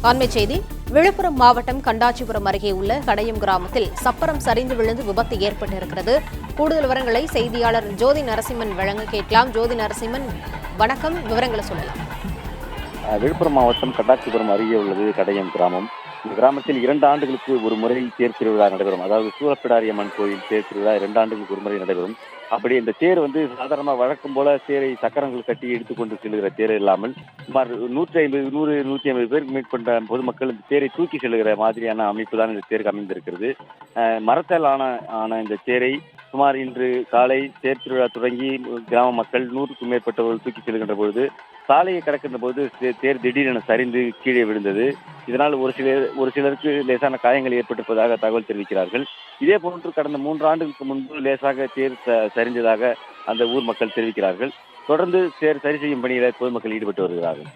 அண்மைச் செய்தி விழுப்புரம் மாவட்டம் கண்டாச்சிபுரம் அருகே உள்ள கடையம் கிராமத்தில் சப்பரம் சரிந்து விழுந்து விபத்து ஏற்பட்டிருக்கிறது. கூடுதல் விவரங்களை செய்தியாளர் ஜோதி நரசிம்மன் வழங்க கேட்கலாம். ஜோதி நரசிம்மன், வணக்கம், விவரங்களை சொல்லலாம். விழுப்புரம் மாவட்டம் கண்டாச்சிபுரம் அருகே உள்ளது கடையம் கிராமம். இந்த கிராமத்தில் 2 ஆண்டுகளுக்கு ஒரு முறை தேர் திருவிழா நடைபெறும். அதாவது சூரப்பிடாரி அம்மன் கோயில் தேர் திருவிழா 2 ஆண்டுகளுக்கு ஒரு முறை நடைபெறும். அப்படி இந்த தேர் சாதாரணமாக வழக்கம் போல தேரை சக்கரங்கள் கட்டி எடுத்துக்கொண்டு செல்கிற தேர் இல்லாமல் சுமார் 150 பேருக்கு மேற்கொண்ட பொதுமக்கள் இந்த தேரை தூக்கி செல்கிற மாதிரியான அமைப்பு தான் இந்த தேருக்கு அமைந்திருக்கிறது. மரத்தால் ஆன இந்த தேரை சுமார் இன்று காலை தேர் திருவிழா தொடங்கி கிராம மக்கள் 100க்கும் மேற்பட்டவர்கள் தூக்கி செல்கின்ற பொழுது சாலையை கடக்கின்ற போது தேர் திடீரென சரிந்து கீழே விழுந்தது. இதனால் ஒரு சிலருக்கு லேசான காயங்கள் ஏற்பட்டிருப்பதாக தகவல் தெரிவிக்கிறார்கள். இதே போன்று கடந்த 3 ஆண்டுகளுக்கு முன்பு லேசாக தேர் சரிந்ததாக அந்த ஊர் மக்கள் தெரிவிக்கிறார்கள். தொடர்ந்து தேர் சரி செய்யும் பணியில் பொதுமக்கள் ஈடுபட்டு வருகிறார்கள்.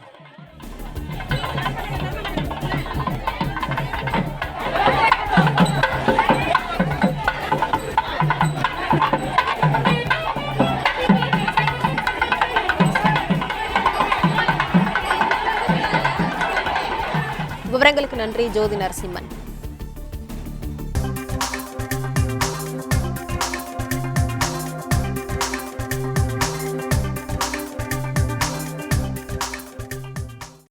விவரங்களுக்கு நன்றி ஜோதி நரசிம்மன்.